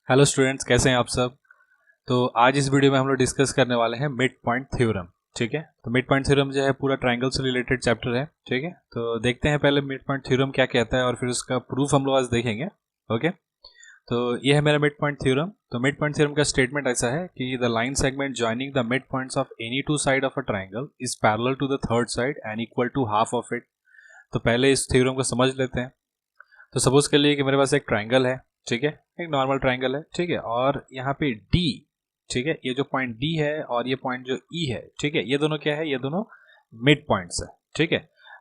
Hello students, कैसे हैं आप सब। तो आज इस वीडियो में हम लोग डिस्कस करने वाले हैं मिड पॉइंट थ्योरम। ठीक है, तो मिड पॉइंट थ्योरम जो है पूरा ट्रायंगल से रिलेटेड चैप्टर है। ठीक है, तो देखते हैं पहले मिड पॉइंट थ्योरम क्या कहता है और फिर उसका प्रूफ हम लोग आज देखेंगे। ओके, तो ये है मेरा मिड पॉइंट थ्योरम। तो मिड पॉइंट थ्योरम का स्टेटमेंट ऐसा है कि the line segment joining the mid points of any two side of a triangle is parallel to the third side and equal to half of it. तो पहले इस theorem को समझ लेते हैं। तो सपोज कर लिए कि मेरे पास एक ट्राइंगल है। ठीक है, एक नॉर्मल ट्राइंगल है। ठीक है, और यहाँ पे डी, ठीक है, ये जो पॉइंट डी है और ये पॉइंट जो ई है, ठीक है, ये दोनों क्या है, ये दोनों मिड पॉइंट्स है। ठीक है,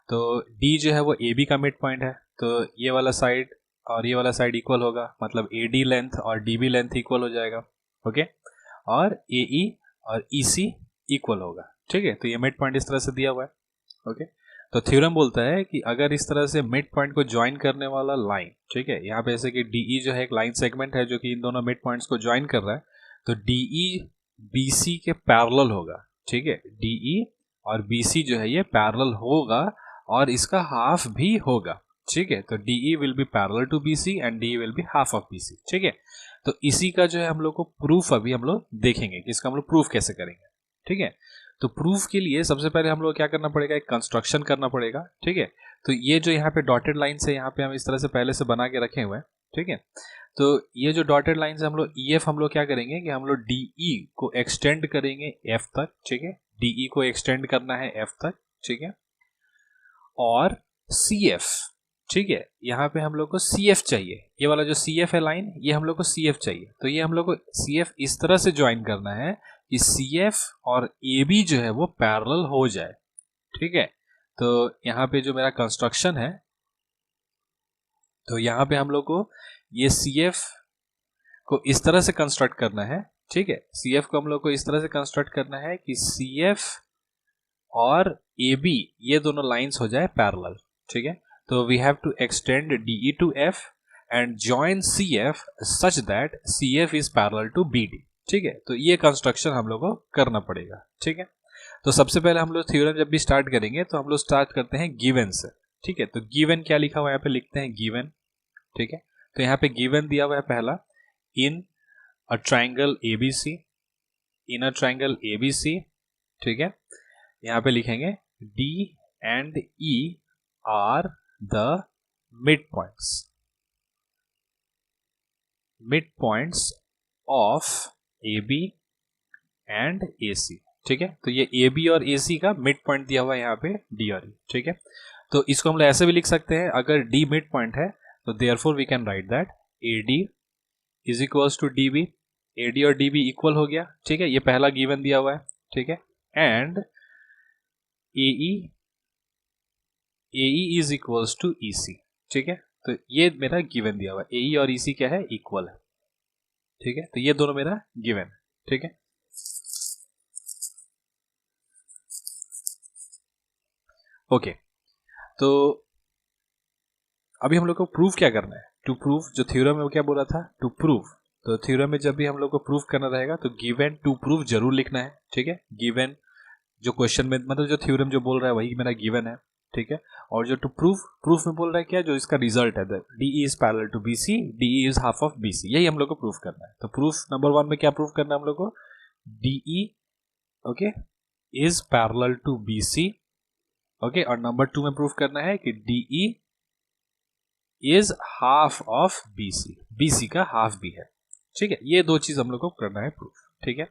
तो डी जो है वो ए बी का मिड पॉइंट है। तो ये वाला साइड और ये वाला साइड इक्वल होगा, मतलब ए डी लेंथ और डी बी लेंथ इक्वल हो जाएगा। ओके, और ए ई और ई सी इक्वल होगा। ठीक है, तो ये मिड पॉइंट इस तरह से दिया हुआ है। ओके, तो थ्योरम बोलता है कि अगर इस तरह से मिड पॉइंट को ज्वाइन करने वाला लाइन, ठीक है, यहाँ पे ऐसे कि डीई जो है एक लाइन सेगमेंट है जो कि इन दोनों मिड पॉइंट्स को ज्वाइन कर रहा है, तो डीई बीसी के पैरेलल होगा। ठीक है, डीई और बीसी जो है ये पैरेलल होगा और इसका हाफ भी होगा। ठीक है, तो DE will be parallel to BC and DE will be half of BC. ठीक है, तो इसी का जो है हम लोग को प्रूफ अभी हम लोग देखेंगे कि इसका हम लोग प्रूफ कैसे करेंगे। ठीक है, तो प्रूफ के लिए सबसे पहले हम लोग क्या करना पड़ेगा, एक कंस्ट्रक्शन करना पड़ेगा। ठीक है, तो ये जो यहाँ पे डॉटेड लाइन है, यहाँ पे हम इस तरह से पहले से बना के रखे हुए हैं। ठीक है, तो ये जो डॉटेड लाइन है हम लोग ई एफ हम लोग क्या करेंगे कि हम लोग डी ई को एक्सटेंड करेंगे एफ तक। ठीक है, डी ई को एक्सटेंड करना है एफ तक। ठीक है, और सी एफ, ठीक है, यहाँ पे हम लोग को सी एफ चाहिए। ये वाला जो सी एफ है लाइन, ये हम लोग को सी एफ चाहिए। तो ये हम लोग को सी एफ इस तरह से ज्वाइन करना है कि सी एफ और ए बी जो है वो पैरेलल हो जाए। ठीक है, तो यहाँ पे जो मेरा कंस्ट्रक्शन है, तो यहाँ पे हम लोग को ये सी एफ को इस तरह से कंस्ट्रक्ट करना है। ठीक है, सी एफ को हम लोग को इस तरह से कंस्ट्रक्ट करना है कि सी एफ और ए बी ये दोनों लाइंस हो जाए पैरेलल। ठीक है, तो we have to extend D E to F and join C F such that C F is parallel to B D. ठीक है, तो ये कंस्ट्रक्शन हम लोग को करना पड़ेगा। ठीक है, तो सबसे पहले हम लोग थ्योरम जब भी स्टार्ट करेंगे तो हम लोग स्टार्ट करते हैं गिवन से। ठीक है, तो गिवन क्या लिखा हुआ है, यहाँ पे लिखते हैं गिवन। ठीक है, तो यहाँ पे गिवन दिया हुआ है पहला, in a triangle ABC, in a triangle ABC. ठीक है, यहाँ पे लिखेंगे D and E are the mid points of A B and A C. ठीक है, तो ये ए बी और ए सी का मिड पॉइंट दिया हुआ है यहाँ पे डी और ई। ठीक है, तो इसको हम लोग ऐसे भी लिख सकते हैं, अगर डी मिड पॉइंट है तो therefore we can write that A D is equals to D B. A D और डी बी इक्वल हो गया। ठीक है, ये पहला गिवन दिया हुआ है। ठीक है, and A E is equals to E C. ठीक है, तो ये मेरा गिवन दिया हुआ है, ए ई और ई सी क्या है, इक्वल है। ठीक है, तो ये दोनों मेरा गिवन है। ठीक है, ओके, तो अभी हम लोग को प्रूफ क्या करना है, टू प्रूफ। जो थ्योरम में वो क्या बोला था, टू प्रूफ। तो थ्योरम में जब भी हम लोग को प्रूफ करना रहेगा तो गिवन टू प्रूफ जरूर लिखना है। ठीक है, गिवन जो क्वेश्चन में, मतलब जो थ्योरम जो बोल रहा है वही मेरा गिवन है। ठीक है, और जो टू प्रूफ, प्रूफ में बोल रहा है क्या, जो इसका रिजल्ट है, D E is parallel to B C, D E is half of B C, यही हम लोग को प्रूफ करना है। तो प्रूफ नंबर 1 में क्या प्रूफ करना है हम लोग को, D E, okay, is parallel to B C. Okay, और नंबर 2 में प्रूफ करना है कि D E is half of BC, BC का हाफ भी है। ठीक है, ये दो चीज हम लोग को करना है प्रूफ। ठीक है,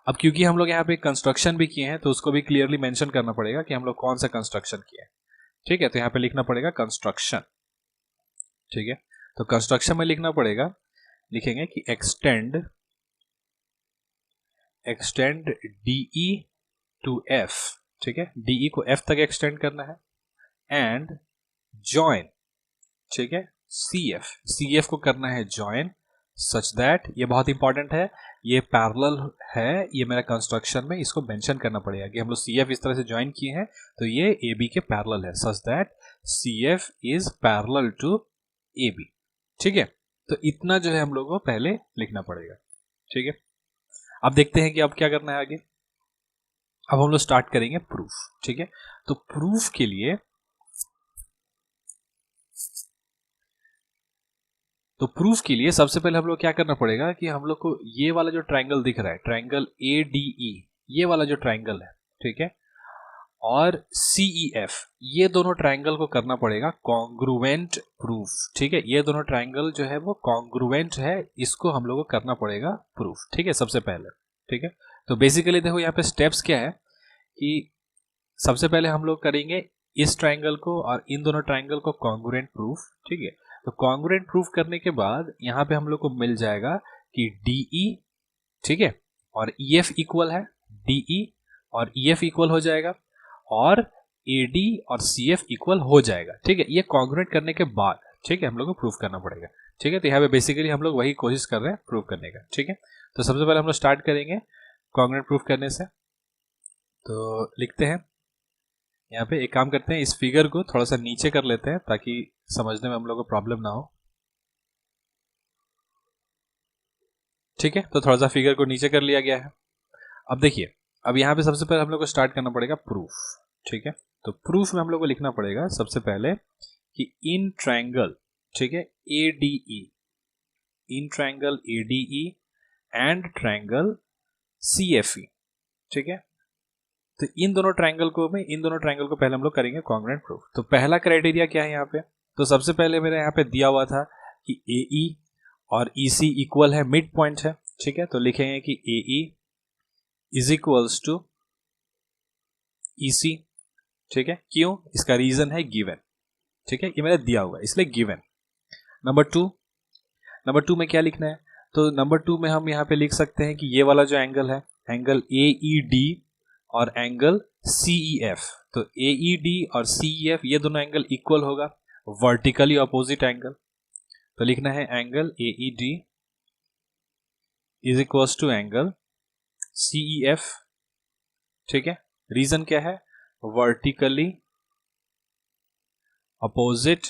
अब क्योंकि हम लोग यहाँ पे कंस्ट्रक्शन भी किए हैं तो उसको भी क्लियरली मेंशन करना पड़ेगा कि हम लोग कौन सा कंस्ट्रक्शन किए हैं। ठीक है, तो यहाँ पे लिखना पड़ेगा कंस्ट्रक्शन। ठीक है, तो कंस्ट्रक्शन में लिखना पड़ेगा, लिखेंगे कि एक्सटेंड डीई टू एफ। ठीक है, डीई को एफ तक एक्सटेंड करना है एंड जॉइन, ठीक है, सी एफ को करना है ज्वाइन सच दैट, ये बहुत इंपॉर्टेंट है, ये पैरेलल है, ये मेरा कंस्ट्रक्शन में इसको मेंशन करना पड़ेगा कि हम लोग सी एफ इस तरह से ज्वाइन किए हैं तो ये ए बी के पैरेलल है, such that C F is parallel to A B. ठीक है, तो इतना जो है हम लोग को पहले लिखना पड़ेगा। ठीक है, अब देखते हैं कि अब क्या करना है आगे। अब हम लोग स्टार्ट करेंगे प्रूफ। ठीक है, तो प्रूफ के लिए तो प्रूफ के लिए सबसे पहले हम लोग क्या करना पड़ेगा कि हम लोग को ये वाला जो ट्राइंगल दिख रहा है, ट्राइंगल ADE, ये वाला जो ट्राइंगल है, ठीक है, और CEF, ये दोनों ट्राइंगल को करना पड़ेगा कॉन्ग्रुएंट प्रूफ, ठीक है। ये दोनों ट्राइंगल जो है वो कॉन्ग्रुएंट है, इसको हम लोग को करना पड़ेगा प्रूफ, ठीक है, सबसे पहले, ठीक है। तो बेसिकली देखो यहाँ पे स्टेप्स क्या है कि सबसे पहले हम लोग करेंगे इस ट्राइंगल को और इन दोनों ट्राइंगल को कॉन्ग्रुएंट प्रूफ, ठीक है। तो कॉन्ग्रुएंट प्रूफ करने के बाद यहाँ पे हम लोग को मिल जाएगा कि DE, ठीक है, और EF इक्वल है, DE और EF इक्वल हो जाएगा, और AD और CF इक्वल हो जाएगा, ठीक है। ये कॉन्ग्रुएंट करने के बाद, ठीक है, हम लोग को प्रूफ करना पड़ेगा, ठीक है। तो यहाँ पे बेसिकली हम लोग वही कोशिश कर रहे हैं प्रूफ करने का, ठीक है। तो सबसे पहले हम लोग स्टार्ट करेंगे कॉन्ग्रुएंट प्रूफ करने से। तो लिखते हैं यहाँ पे, एक काम करते हैं, इस फिगर को थोड़ा सा नीचे कर लेते हैं ताकि समझने में हम लोग को प्रॉब्लम ना हो, ठीक है। तो थोड़ा सा फिगर को नीचे कर लिया गया है। अब देखिए, अब यहाँ पे सबसे पहले हम लोग को स्टार्ट करना पड़ेगा प्रूफ, ठीक है। तो प्रूफ में हम लोग को लिखना पड़ेगा सबसे पहले कि इन ट्रायंगल, ठीक है, ADE, in triangle ADE and triangle CFE, ठीक है। तो इन दोनों ट्रायंगल को पहले हम लोग करेंगे कॉन्ग्रुएंट प्रूफ। तो पहला क्राइटेरिया क्या है यहाँ पे, तो सबसे पहले मेरे यहाँ पे दिया हुआ था कि AE और EC इक्वल है, मिड पॉइंट है, ठीक है। तो लिखेंगे कि AE is equals to EC, ठीक है। क्यों, इसका रीजन है गिवन, ठीक है, ये मैंने दिया हुआ है इसलिए गिवन। नंबर टू में क्या लिखना है, तो नंबर 2 में हम यहाँ पे लिख सकते हैं कि ये वाला जो एंगल है, एंगल AED और एंगल CEF, तो AED और CEF ये दोनों एंगल इक्वल होगा, वर्टिकली अपोजिट एंगल। तो लिखना है angle AED is equals to angle CEF, ठीक है। रीजन क्या है, वर्टिकली अपोजिट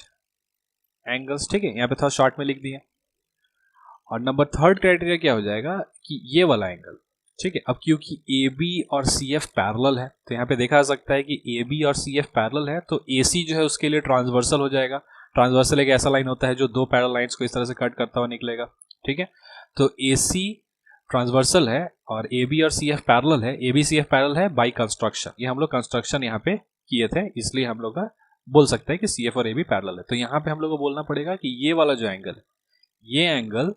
एंगल्स, ठीक है। यहाँ पे थोड़ा शॉर्ट में लिख दिया। और नंबर 3 क्राइटेरिया क्या हो जाएगा कि ये वाला एंगल, ठीक है। अब क्योंकि AB और CF पैरेलल है, तो यहाँ पे देखा जा सकता है कि AB और CF पैरेलल है, तो AC जो है उसके लिए ट्रांसवर्सल हो जाएगा। ट्रांसवर्सल एक ऐसा लाइन होता है जो दो पैरेलल लाइंस को इस तरह से कट करता हुआ निकलेगा, ठीक है। तो AC ट्रांसवर्सल है और AB और CF पैरेलल है, AB CF पैरेलल है बाय कंस्ट्रक्शन। ये हम लोग कंस्ट्रक्शन यहाँ पे किए थे, इसलिए हम लोग का बोल सकते हैं कि CF और AB पैरेलल है। तो यहाँ पे हम लोग को बोलना पड़ेगा कि ये वाला जो एंगल है, ये एंगल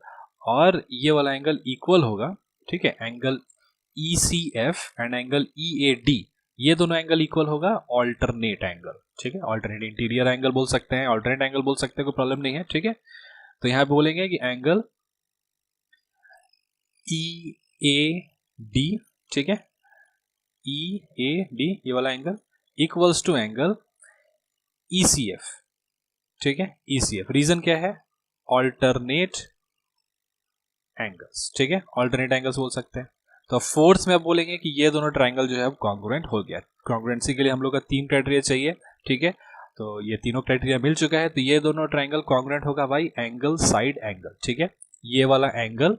और ये वाला एंगल इक्वल होगा, ठीक है। Angle ECF and angle EAD, ये दोनों एंगल इक्वल होगा ऑल्टरनेट एंगल, ठीक है। ऑल्टरनेट इंटीरियर एंगल बोल सकते हैं, ऑल्टरनेट एंगल बोल सकते हैं, कोई प्रॉब्लम नहीं है, ठीक है। तो यहाँ पे बोलेंगे कि एंगल EAD, ठीक है, EAD ये वाला angle equals to angle ECF, ठीक है, ECF। रीजन क्या है, ऑल्टरनेट एंगल्स, ठीक है, ऑल्टरनेट एंगल्स बोल सकते हैं। तो फोर्थ में अब बोलेंगे कि ये दोनों ट्राइंगल जो है अब कॉन्ग्रुएंट हो गया। कॉन्ग्रुएंसी के लिए हम लोग का 3 क्राइटेरिया चाहिए, ठीक है। तो ये तीनों क्राइटेरिया मिल चुका है, तो ये दोनों ट्राइंगल कॉन्ग्रुएंट होगा भाई एंगल साइड एंगल, ठीक है। ये वाला एंगल,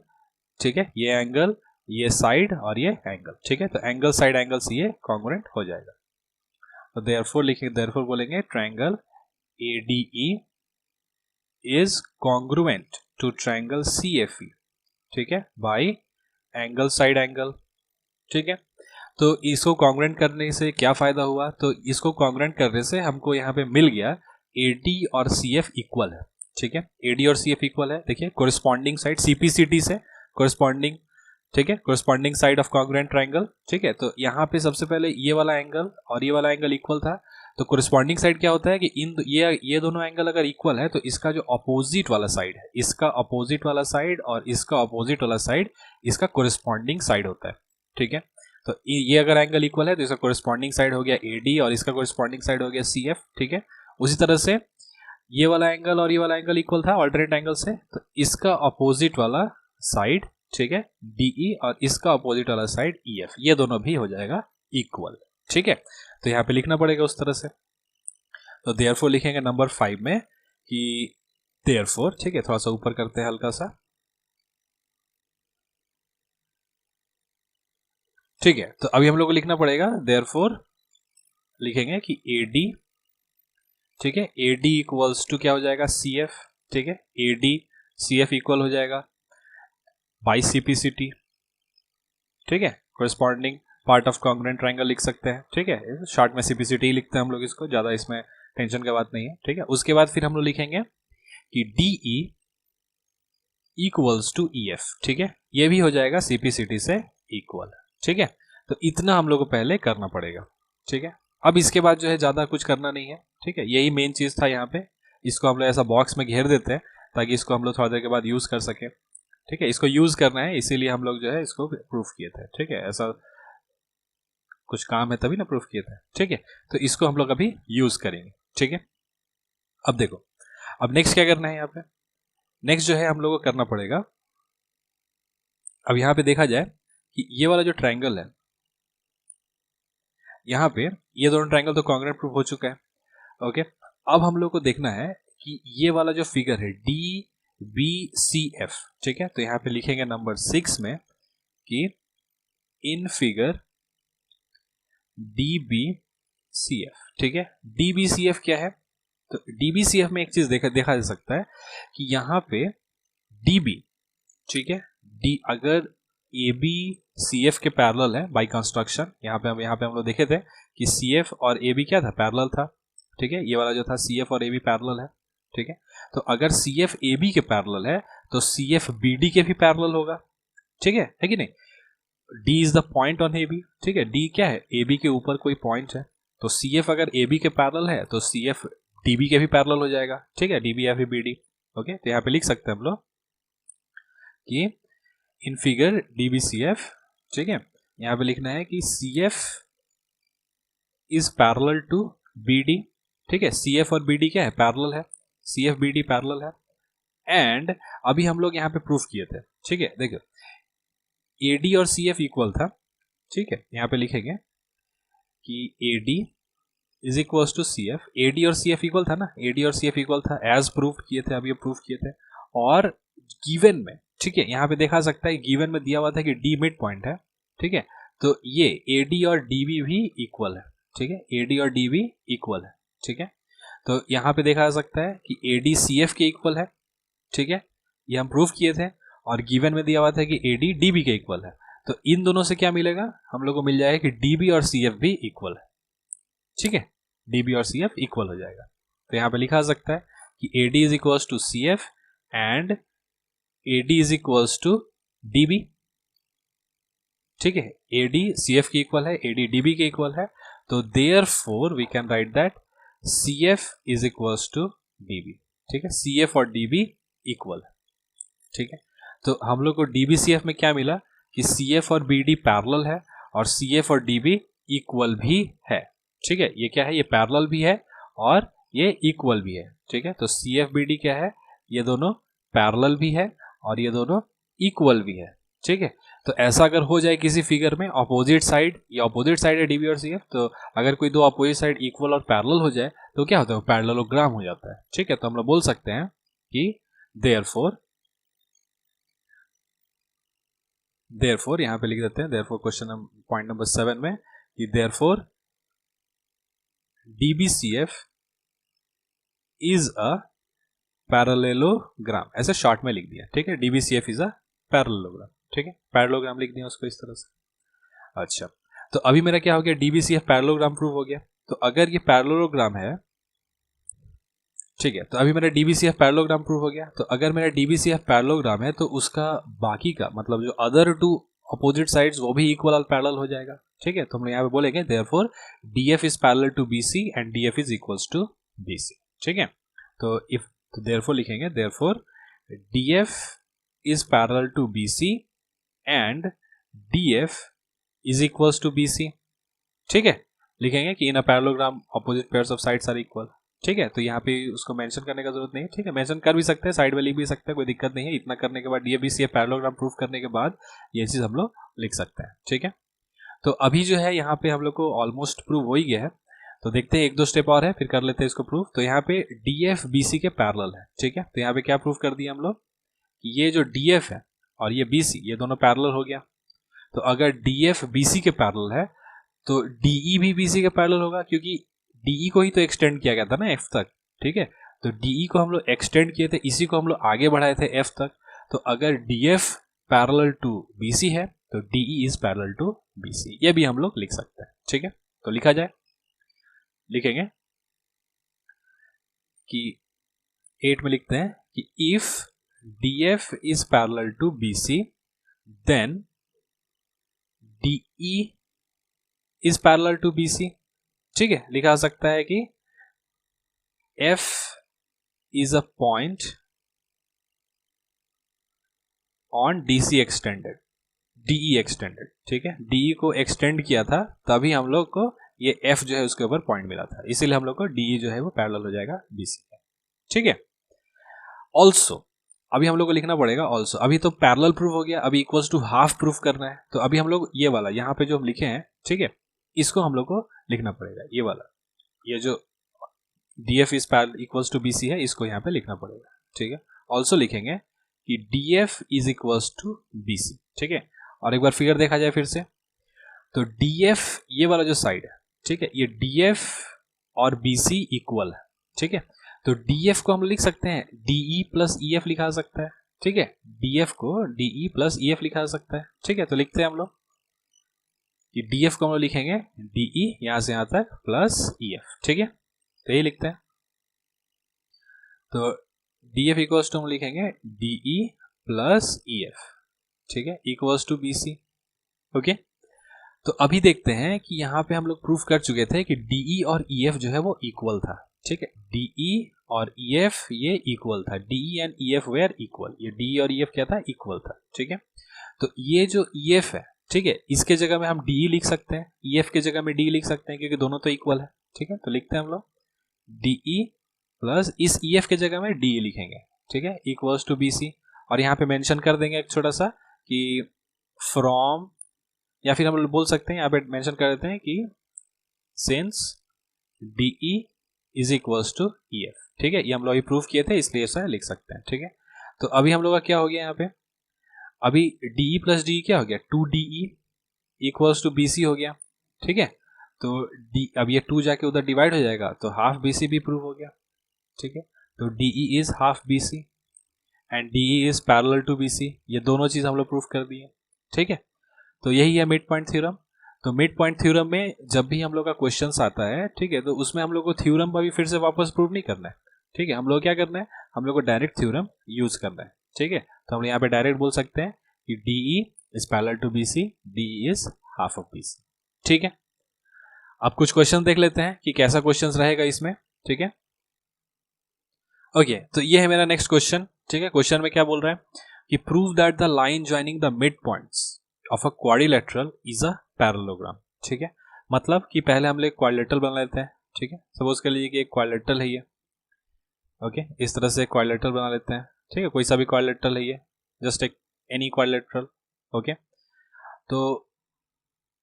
ठीक है, ये एंगल, ये साइड और ये एंगल, ठीक है। तो एंगल साइड एंगल से ये कॉन्ग्रुएंट हो जाएगा। तो देयरफॉर लिखेंगे, देयरफॉर बोलेंगे triangle ADE is congruent to triangle CFE, ठीक है, बाय एंगल साइड एंगल, ठीक है। तो इसको कॉन्ग्रुएंट करने से क्या फायदा हुआ, तो इसको कॉन्ग्रुएंट करने से हमको यहाँ पे मिल गया AD और CF इक्वल है, ठीक है। AD और CF इक्वल है, देखिए कोरिस्पॉन्डिंग साइड CPCT से कोरिस्पॉन्डिंग, ठीक है, corresponding side of congruent triangle, ठीक है। तो यहाँ पे सबसे पहले ये वाला एंगल और ये वाला एंगल इक्वल था, तो कोरिस्पॉन्डिंग साइड क्या होता है कि ये दोनों एंगल अगर इक्वल है तो इसका जो अपोजिट वाला साइड है, इसका अपोजिट वाला साइड और इसका अपोजिट वाला साइड इसका कोरिस्पॉन्डिंग साइड होता है, ठीक है। तो ये अगर एंगल इक्वल है तो इसका कोरिस्पॉन्डिंग साइड हो गया AD और इसका कोरिस्पॉन्डिंग साइड हो गया CF, ठीक है। उसी तरह से ये वाला एंगल और ये वाला एंगल इक्वल था ऑल्टरनेट एंगल से, तो इसका अपोजिट वाला साइड, ठीक है, DE और इसका अपोजिट वाला साइड EF, ये दोनों भी हो जाएगा इक्वल, ठीक है। तो यहाँ पे लिखना पड़ेगा उस तरह से। तो देयरफॉर लिखेंगे नंबर 5 में कि देयरफॉर, ठीक है, थोड़ा सा ऊपर करते हैं हल्का सा, ठीक है। तो अभी हम लोग को लिखना पड़ेगा देयरफॉर लिखेंगे कि AD, ठीक है, AD इक्वल्स टू क्या हो जाएगा CF, ठीक है, AD CF इक्वल हो जाएगा बाई CPCT, ठीक है, corresponding part of congruent triangle लिख सकते हैं, ठीक है, शॉर्ट में CPCT लिखते हैं हम लोग इसको, ज़्यादा इसमें टेंशन की बात नहीं है, ठीक है। उसके बाद फिर हम लोग लिखेंगे कि DE इक्वल्स टू EF, ठीक है, ये भी हो जाएगा CPCT से इक्वल, ठीक है। तो इतना हम लोग को पहले करना पड़ेगा, ठीक है। अब इसके बाद जो है ज़्यादा कुछ करना नहीं है, ठीक है, यही मेन चीज़ था यहाँ पे। इसको हम लोग ऐसा बॉक्स में घेर देते हैं ताकि इसको हम लोग थोड़ी देर के बाद यूज़ कर सकें, ठीक है। इसको यूज़ करना है इसीलिए हम लोग जो है इसको प्रूफ किए थे, ठीक है, ऐसा कुछ काम है तभी ना प्रूफ किए थे, ठीक है। तो इसको हम लोग अभी यूज़ करेंगे, ठीक है। अब देखो, अब नेक्स्ट क्या करना है यहाँ पे, नेक्स्ट जो है हम लोग को करना पड़ेगा, अब यहाँ पे देखा जाए कि ये वाला जो ट्रायंगल है, यहाँ पे ये दोनों ट्रायंगल तो कॉन्ग्रुएंट प्रूफ हो चुका है, ओके। अब हम लोग को देखना है कि ये वाला जो फिगर है DBCF, ठीक है, तो यहाँ पे लिखेंगे नंबर 6 में कि इन फिगर DBCF, ठीक है। DBCF क्या है, तो DBCF में एक चीज देखा जा सकता है कि यहाँ पे DB, ठीक है, अगर ABCF के पैरेलल है बाय कंस्ट्रक्शन, यहाँ पे हम लोग देखे थे कि CF और AB क्या था, पैरेलल था, ठीक है, ये वाला जो था CF और AB पैरेलल है, ठीक है। तो अगर CF AB के पैरेलल है तो CF BD के भी पैरेलल होगा, ठीक है कि नहीं। D is the point on AB, ठीक है, D क्या है, AB के ऊपर कोई पॉइंट है, तो CF अगर AB के पैरेलल है तो CF DB के भी पैरेलल हो जाएगा, ठीक है, DB या फिर BD, ओके। तो यहाँ पे लिख सकते हैं हम लोग कि इन फिगर DBCF, ठीक है, यहाँ पे लिखना है कि CF is parallel to BD, ठीक है, CF और BD क्या है, पैरेलल है, CF BD पैरेलल है। एंड अभी हम लोग यहाँ पे प्रूफ किए थे, ठीक है, देखो AD और CF इक्वल था, ठीक है, यहाँ पे लिखेंगे कि AD is equal to CF, AD और CF इक्वल था ना, AD और CF इक्वल था, एज प्रूफ किए थे, अभी प्रूफ किए थे। और गिवन में, ठीक है, यहाँ पे देखा सकता है गिवन में दिया हुआ था कि D मिड पॉइंट है, ठीक है, तो ये AD और DB भी इक्वल है, ठीक है, AD और DB इक्वल है, ठीक है। तो यहाँ पे देखा जा सकता है कि AD CF के इक्वल है, ठीक है, ये हम प्रूफ किए थे, और गिवन में दिया हुआ था कि AD DB के इक्वल है। तो इन दोनों से क्या मिलेगा, हम लोग को मिल जाएगा कि DB और CF भी इक्वल है, ठीक है, DB और CF इक्वल हो जाएगा। तो यहाँ पे लिखा जा सकता है कि AD is equals to CF and AD is equals to DB, ठीक है, AD CF के इक्वल है, AD DB के इक्वल है, तो therefore we can write that CF is equals to DB, ठीक है, CF और DB इक्वल है, ठीक है। तो हम लोग को DBCF में क्या मिला कि CF और BD पैरेलल है और CF और DB इक्वल भी है, ठीक है, ये क्या है, ये पैरेलल भी है और ये इक्वल भी है, ठीक है। तो CF BD क्या है, ये दोनों पैरेलल भी है और ये दोनों इक्वल भी है, ठीक है। तो ऐसा अगर हो जाए किसी फिगर में अपोजिट साइड, ये अपोजिट साइड है DB और CF, तो अगर कोई दो अपोजिट साइड इक्वल और पैरेलल हो जाए तो क्या होता है, पैरेललोग्राम हो जाता है, ठीक है। तो हम लोग बोल सकते हैं कि देयरफॉर यहाँ पे लिख देते हैं, देयरफॉर क्वेश्चन पॉइंट नंबर 7 में कि therefore DBCF is a parallelogram, ऐसे शॉर्ट में लिख दिया, ठीक है, DBCF इज अ पैरेललोग्राम, ठीक है, पैरेललोग्राम लिख दिया उसको इस तरह से। अच्छा, तो अभी मेरा क्या हो गया, DBCF पैरेललोग्राम प्रूव हो गया। तो अगर ये पैरेललोग्राम है, ठीक है, तो अभी मेरा DBCF पैरेललोग्राम प्रूव हो गया। तो अगर मेरा DBCF पैरेललोग्राम है तो उसका बाकी का मतलब जो अदर टू अपोजिट साइड्स वो भी इक्वल और पैरेलल हो जाएगा, ठीक है। तो हम यहाँ पे बोलेंगे therefore DF is parallel to BC and DF is equals to BC, ठीक है। तो देयरफॉर लिखेंगे therefore DF is parallel to BC and DF is equals to BC, ठीक है। लिखेंगे कि in a parallelogram opposite pairs of sides are equal, ठीक है। तो यहाँ पे उसको मेंशन करने का जरूरत नहीं है, ठीक है, मेंशन कर भी सकते हैं, साइड में लिख भी सकते हैं, कोई दिक्कत नहीं है। इतना करने के बाद DBCF पैरेललोग्राम प्रूफ करने के बाद ये चीज़ हम लोग लिख सकते हैं, ठीक है। तो अभी जो है यहाँ पे हम लोग को ऑलमोस्ट प्रूव हो ही गया है। तो देखते हैं एक दो स्टेप और है फिर कर लेते हैं इसको प्रूफ। तो यहाँ पे DF BC के पैरेलल है, ठीक है। तो यहाँ पे क्या प्रूफ कर दिया हम लोग कि ये जो DF है और ये BC ये दोनों पैरेलल हो गया। तो अगर DF BC के पैरेलल है तो DE भी BC के पैरेलल होगा, क्योंकि DE को ही तो एक्सटेंड किया गया था ना F तक, ठीक है। तो DE को हम लोग एक्सटेंड किए थे, इसी को हम लोग आगे बढ़ाए थे F तक। तो अगर DF पैरेलल टू BC है तो DE is parallel to BC, ये भी हम लोग लिख सकते हैं। ठीक है, तो लिखा जाए, लिखेंगे कि 8 में लिखते हैं कि if DF is parallel to BC then DE is parallel to BC। ठीक है, लिखा जा सकता है कि F is a point on DC extended, DE extended। ठीक है, DE को एक्सटेंड किया था तभी हम लोग को ये F जो है उसके ऊपर पॉइंट मिला था, इसीलिए हम लोग को DE जो है वो पैरेलल हो जाएगा BC में। ठीक है, ऑल्सो अभी हम लोग को लिखना पड़ेगा ऑल्सो। अभी तो पैरेलल प्रूफ हो गया, अभी इक्वल्स टू हाफ प्रूफ करना है। तो अभी हम लोग ये वाला यहाँ पे जो हम लिखे हैं, ठीक है, इसको हम लोग को लिखना पड़ेगा। ये वाला, ये जो DF is equals to BC है, इसको यहाँ पे लिखना पड़ेगा। ठीक है, ऑल्सो लिखेंगे कि DF is equals to BC। ठीक है, और एक बार फिगर देखा जाए फिर से, तो DF ये वाला जो साइड है, ठीक है, ये DF और BC इक्वल है। ठीक है, तो DF को हम लिख सकते हैं DE प्लस EF लिखा सकता है। ठीक है, DF को DE प्लस EF लिखा सकता है। ठीक है, तो लिखते हैं हम लोग कि DF को हम लोग लिखेंगे DE यहां से यहां तक प्लस EF। ठीक है, तो ये लिखते हैं, तो DF इक्वल्स टू हम लिखेंगे DE प्लस EF। ठीक है, इक्वल्स टू BC। ओके, तो अभी देखते हैं कि यहाँ पे हम लोग प्रूफ कर चुके थे कि DE और EF जो है वो इक्वल था। ठीक है, DE और EF ये इक्वल था, DE and EF were equal, ये DE और EF क्या था, इक्वल था। ठीक है, तो ये जो EF है, ठीक है, इसके जगह में हम DE लिख सकते हैं, EF के जगह में DE लिख सकते हैं, क्योंकि दोनों तो इक्वल है। ठीक है, तो लिखते हैं हम लोग DE प्लस इस EF के जगह में DE लिखेंगे। ठीक है, इक्वल्स टू BC, और यहाँ पे मेंशन कर देंगे एक छोटा सा कि फ्रॉम, या फिर हम बोल सकते हैं यहाँ पे मेंशन कर देते हैं कि since DE is equals to EF। ठीक है, ये हम लोग अभी प्रूफ किए थे, इसलिए ऐसा लिख सकते हैं। ठीक है, तो अभी हम लोग का क्या हो गया यहाँ पे, अभी DE प्लस DE क्या हो गया, 2DE इक्वल्स टू BC हो गया। ठीक है, तो अब ये 2 जाके उधर डिवाइड हो जाएगा, तो हाफ BC भी प्रूव हो गया। ठीक है, तो DE is half BC and DE is parallel to BC, ये दोनों चीज हम लोग प्रूफ कर दिए। ठीक है, तो यही है मिड पॉइंट थ्योरम। तो मिड पॉइंट थ्योरम में जब भी हम लोग का क्वेश्चन आता है, ठीक है, तो उसमें हम लोग को थ्योरम पर भी फिर से वापस प्रूव नहीं करना है। ठीक है, हम लोग क्या करना है, हम लोग को डायरेक्ट थ्योरम यूज करना है। ठीक है, तो हम यहाँ पे डायरेक्ट बोल सकते हैं कि DE is parallel to BC, DE is half of BC। ठीक है, अब कुछ क्वेश्चन देख लेते हैं कि कैसा क्वेश्चन रहेगा इसमें। ठीक है, ओके, तो ये है मेरा नेक्स्ट क्वेश्चन। ठीक है, क्वेश्चन में क्या बोल रहा है कि prove that the line joining the mid points of a quadrilateral is a parallelogram. ठीक है, मतलब कि पहले हम लोग क्वाड्रिलेटरल बना लेते हैं। ठीक है, सपोज कर लीजिए कि एक क्वाड्रिलेटरल है ये। ओके, इस तरह से क्वाड्रिलेटरल बना लेते हैं। ठीक है, कोई सा भी क्वाड्रिलेटरल है ये, जस्ट एक एनी क्वाड्रिलेटरल। ओके, तो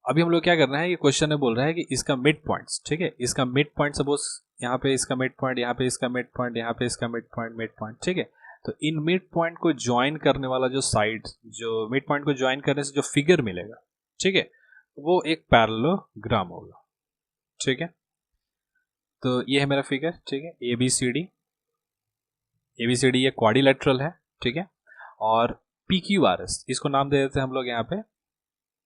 अभी हम लोग क्या करना है, ये क्वेश्चन में बोल रहा है कि इसका मिड पॉइंट्स, ठीक है, इसका मिड पॉइंट सपोज यहाँ पे इसका मिड पॉइंट, यहाँ पे इसका मिड पॉइंट, यहाँ पे इसका मिड पॉइंट। ठीक है, तो इन मिड पॉइंट को ज्वाइन करने वाला जो साइड, जो मिड पॉइंट को ज्वाइन करने से जो फिगर मिलेगा, ठीक है, वो एक पैरेललोग्राम होगा। ठीक है, तो ये है मेरा फिगर। ठीक है, ABCD ये क्वाड्रिलेटरल है। ठीक है, और PQRS इसको नाम दे देते हैं हम लोग यहाँ पे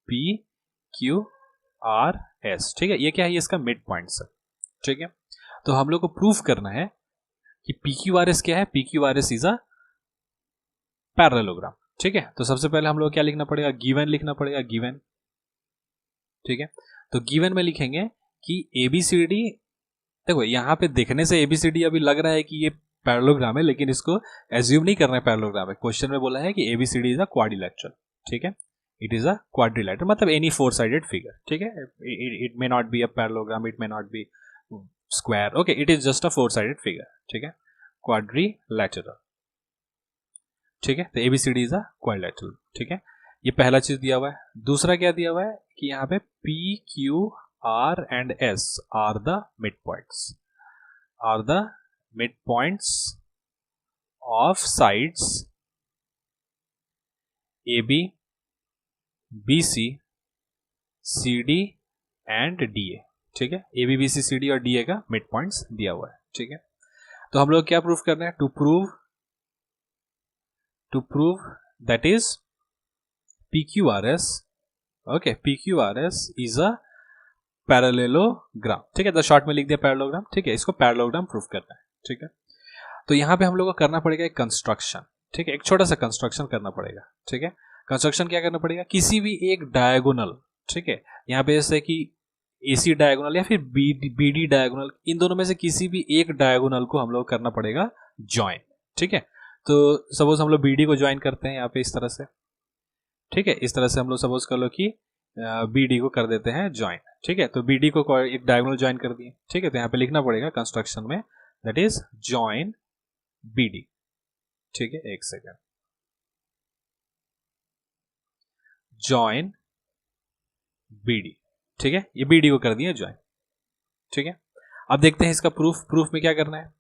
PQRS। ठीक है, ये क्या है, ये इसका मिड पॉइंट है। ठीक है, तो हम लोग को प्रूफ करना है कि PQRS क्या है, PQRS इज अ पैरेललोग्राम। ठीक है, तो सबसे पहले हम लोग क्या लिखना पड़ेगा, गिवन लिखना पड़ेगा, गिवन। ठीक है, तो गिवन में लिखेंगे कि ABCD, देखो यहाँ पे देखने से ABCD अभी लग रहा है कि ये पैरेललोग्राम है, लेकिन इसको एज्यूम नहीं करना है पैरेललोग्राम है। क्वेश्चन में बोला है कि ABCD इज अ क्वाड्रिलेटरल। ठीक है, इट इज अ क्वाड्रिलेटरल, मतलब एनी 4-साइडेड फिगर। ठीक है, it may not be a parallelogram, it may not be square. Okay, it is just a four sided figure. ठीक है, क्वाड्रिलेटरल। ठीक है, तो ABCD इज अ क्वाड्रिलेटरल। ठीक है, ये पहला चीज दिया हुआ है। दूसरा क्या दिया हुआ है कि यहाँ पे PQR and S are the midpoints, of sides AB, BC, CD and DA। ठीक है, AB, BC, CD और DA का मिड पॉइंट्स दिया हुआ है। ठीक है, तो हम लोग क्या प्रूव करना है, to prove that is PQRS, okay, PQRS is a parallelogram, ठीक है, तो शॉर्ट में लिख दिया पैरेललोग्राम, ठीक है, इसको पैरेललोग्राम प्रूफ करना है, ठीक है। तो यहाँ पे हम लोग को करना पड़ेगा एक कंस्ट्रक्शन, ठीक है, एक छोटा सा कंस्ट्रक्शन करना पड़ेगा, ठीक है। कंस्ट्रक्शन क्या करना पड़ेगा, किसी भी एक डायगोनल, ठीक है, यहाँ पे जैसे कि AC डायगोनल या फिर BD डायगोनल, इन दोनों में से किसी भी एक डायगोनल को हम लोग करना पड़ेगा ज्वाइन, ठीक है। तो सपोज हम लोग BD को ज्वाइन करते हैं यहाँ पे इस तरह से, ठीक है, इस तरह से हम लोग सपोज कर लो कि BD को कर देते हैं ज्वाइन, ठीक है, तो BD को एक डायगोनल ज्वाइन कर दिए, ठीक है, तो यहाँ पे लिखना पड़ेगा कंस्ट्रक्शन में दैट इज ज्वाइन BD, ठीक है, एक सेकेंड, ज्वाइन BD, ठीक है, ये BD को कर दिया ज्वाइन, ठीक है। अब देखते हैं इसका प्रूफ में क्या करना है।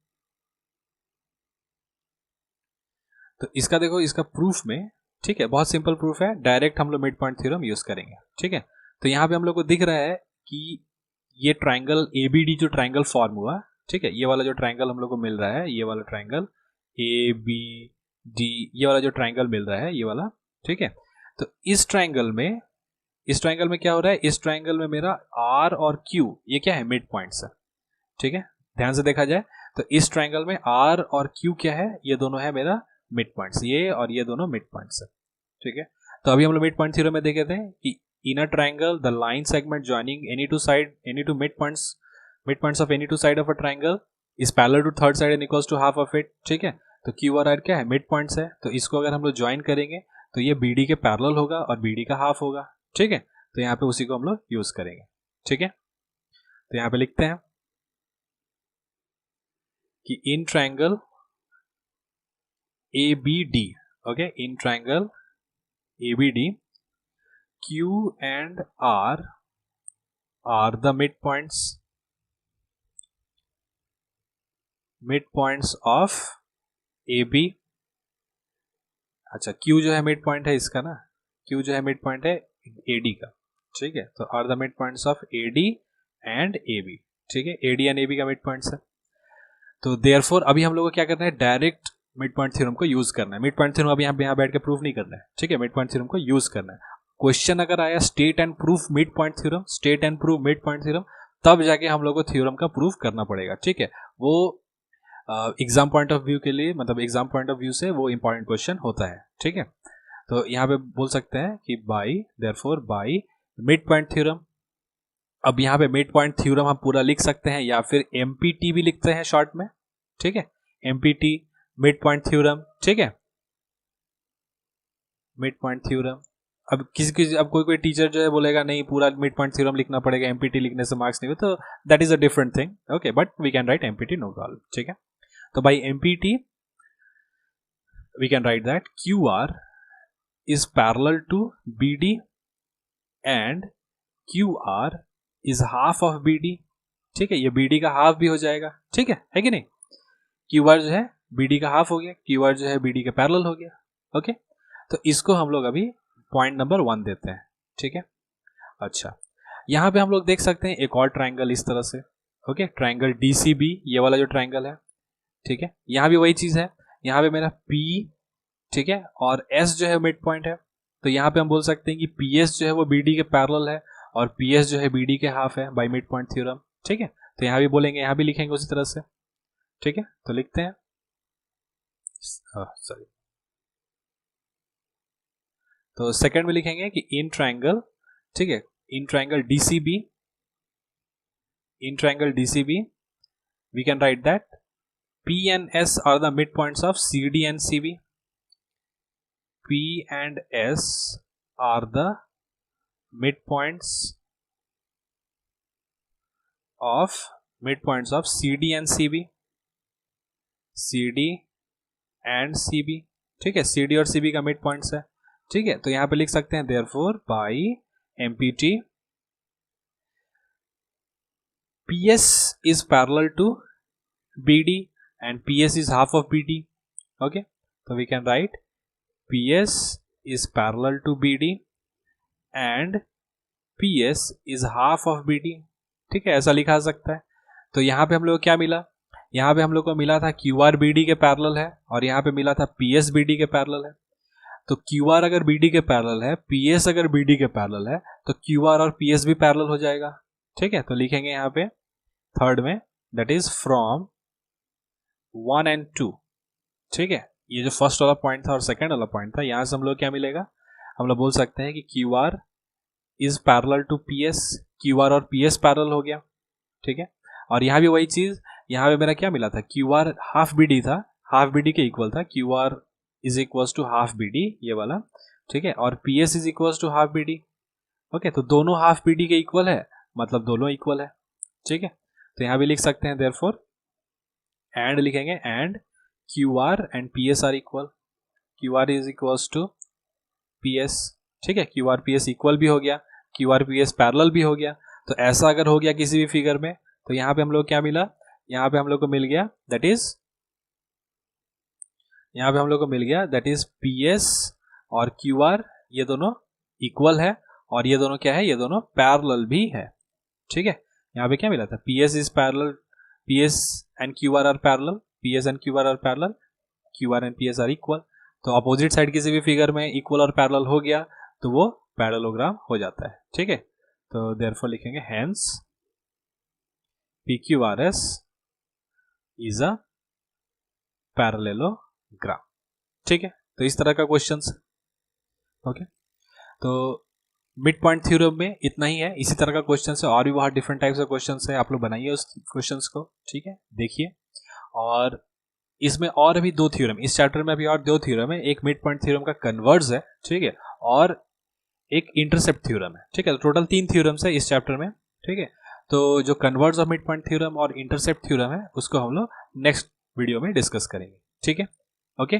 तो इसका देखो, इसका प्रूफ में, ठीक है, बहुत सिंपल प्रूफ है, डायरेक्ट हम लोग मिड पॉइंट थ्योरम यूज करेंगे, ठीक है। तो यहाँ पे हम लोग को दिख रहा है कि ये ट्राइंगल ABD जो ट्राइंगल फॉर्म हुआ, ठीक है, ये वाला जो ट्राइंगल हम लोग को मिल रहा है, ये वाला ट्राइंगल ABD, ये वाला जो ट्राइंगल मिल रहा है, ये वाला, ठीक है। तो इस ट्राइंगल में क्या हो रहा है, इस ट्राइंगल में मेरा R और Q ये क्या है, मिड पॉइंट्स है, ठीक है, ध्यान से देखा जाए तो इस ट्राइंगल में R और Q क्या है, ये दोनों है मेरा मिड पॉइंट्स, ये और ये दोनों मिड पॉइंट्स है, ठीक है। तो अभी हम लोग मिड पॉइंट थ्योरम में देखे थे कि in a triangle the line segment joining any two mid points of any two side of a triangle is parallel to third side and equals to half of it, ठीक है। तो Q और R क्या है, mid points है, तो इसको अगर हम लोग ज्वाइन करेंगे तो ये BD के पैरेलल होगा और BD का हाफ होगा, ठीक है। तो यहाँ पे उसी को हम लोग यूज करेंगे, ठीक है। तो यहाँ पे लिखते हैं कि in triangle ABD, okay, in triangle ABD, Q and R are the midpoints of AB। अच्छा, Q जो है मिड पॉइंट है इसका ना, Q जो है मिड पॉइंट है AD का, ठीक है। तो are the mid points of AD and AB, ठीक है, AD एंड AB का मिड पॉइंट्स है। तो देयरफॉर अभी हम लोग को क्या करना है, डायरेक्ट मिड पॉइंट थ्योरम को यूज करना है। मिड पॉइंट थ्योरम अभी यहाँ बैठ के प्रूफ नहीं करना है, ठीक है, मिड पॉइंट थ्योरम को यूज करना है। क्वेश्चन अगर आया state and proof mid point theorem, state and proof mid point theorem, तब जाके हम लोग को थ्योरम का प्रूफ करना पड़ेगा, ठीक है। वो एग्जाम पॉइंट ऑफ व्यू के लिए, मतलब एग्जाम पॉइंट ऑफ व्यू से वो इंपॉर्टेंट क्वेश्चन होता है, ठीक है। तो यहाँ पे बोल सकते हैं कि therefore by mid point theorem. अब यहाँ पे मिड पॉइंट थ्योरम हम पूरा लिख सकते हैं या फिर MPT भी लिखते हैं शॉर्ट में, ठीक है, MPT मिड पॉइंट थ्योरम, ठीक है, मिड पॉइंट थ्योरम। अब अब कोई टीचर जो है बोलेगा नहीं पूरा मिड पॉइंट थ्योरम लिखना पड़ेगा, MPT लिखने से मार्क्स नहीं हुए, तो that is a different thing, okay, but we can write MPT no problem, ठीक है। तो by MPT we can write that QR is parallel to BD and QR is half of BD, ठीक है, ये BD का half भी हो जाएगा, ठीक है कि नहीं। QR जो है BD का हाफ हो गया, QR जो है BD के पैरेलल हो गया, ओके। तो इसको हम लोग अभी पॉइंट नंबर 1 देते हैं, ठीक है। अच्छा, यहाँ पे हम लोग देख सकते हैं एक और ट्राइंगल इस तरह से, ओके, ट्राइंगल DCB, ये वाला जो ट्राइंगल है, ठीक है, यहाँ भी वही चीज है, यहाँ पे मेरा P, ठीक है, और S जो है मिड पॉइंट है, तो यहाँ पे हम बोल सकते हैं कि PS जो है वो BD के पैरेलल है और PS जो है BD के हाफ है बाय मिड पॉइंट थ्योरम, ठीक है। तो यहाँ भी बोलेंगे, यहाँ भी लिखेंगे उसी तरह से, ठीक है। तो लिखते हैं, सॉरी, तो सेकंड में लिखेंगे कि इन ट्राइंगल, ठीक है, in triangle DCB we can write that P and S are the midpoints of CD and CB. P and S are the midpoints of CD and CB. CD and CB, ठीक है, CD और CB का mid points है, ठीक है। तो यहाँ पे लिख सकते हैं therefore by MPT PS is parallel to BD and PS is half of BD, okay. So we can write PS is parallel to BD and PS is half of BD, ठीक है, ऐसा लिखा सकता है। तो यहाँ पे हम लोग क्या मिला, यहाँ पे हम लोग को मिला था क्यू आर बी डी के पैरेलल है और यहाँ पे मिला था पी एस बी डी के पैरेलल है। तो क्यू आर अगर बी डी के पैरेलल है, पी एस अगर बी डी के पैरेलल है, तो क्यू आर और पी एस भी पैरेलल हो जाएगा। ठीक है, तो लिखेंगे यहाँ पे थर्ड में दैट इज फ्रॉम 1 and 2। ठीक है, ये जो फर्स्ट वाला पॉइंट था और सेकंड वाला पॉइंट था, यहाँ से हम लोग क्या मिलेगा, हम लोग बोल सकते हैं कि Q R is parallel to P S, Q R और पी एस पैरेलल हो गया। ठीक है, और यहाँ भी वही चीज, यहाँ पे मेरा क्या मिला था, Q R half B D था, हाफ बी डी के इक्वल था, Q R is equal to half B D ये वाला। ठीक है, और P S is equal to half B D. Okay, तो दोनों हाफ बी डी के इक्वल है, मतलब दोनों इक्वल है। ठीक है, तो यहाँ भी लिख सकते हैं देयरफॉर एंड लिखेंगे and Q R and P S are equal, Q R is equal to P S. ठीक है, Q R P S equal भी हो गया, Q R P S parallel भी हो गया। तो ऐसा अगर हो गया किसी भी फिगर में, तो यहाँ पे हम लोग क्या मिला, यहाँ पे हम लोग को मिल गया दैट इज, यहाँ पे हम लोग को मिल गया दैट इज पी एस और क्यू आर ये दोनों इक्वल है और ये दोनों क्या है, ये दोनों पैरेलल भी है। ठीक है, यहाँ पे क्या मिला था, P S is parallel, P S and Q are parallel, P S and Q are parallel, Q R and P S are equal. तो अपोजिट साइड किसी भी फिगर में इक्वल और पैरेलल हो गया तो वो पैरेललोग्राम हो जाता है। ठीक है, तो देयरफॉर लिखेंगे hence P Q R S is a parallelogram. ठीक है, तो इस तरह का क्वेश्चंस। ओके, तो मिड पॉइंट थ्योरम में इतना ही है, इसी तरह का क्वेश्चन है और भी बहुत डिफरेंट टाइप्स का क्वेश्चन है, आप लोग बनाइए उस क्वेश्चंस को। ठीक है, देखिए, और इसमें और भी दो थ्योरम, इस चैप्टर में अभी और दो थ्योरम है, एक मिड पॉइंट थ्योरम का कन्वर्ज है। ठीक है, और एक इंटरसेप्ट थ्योरम है। ठीक है, तो टोटल 3 थ्योरम्स है इस चैप्टर में। ठीक है, तो जो converse of mid point theorem और इंटरसेप्ट थ्योरम है उसको हम लोग नेक्स्ट वीडियो में डिस्कस करेंगे। ठीक है, ओके।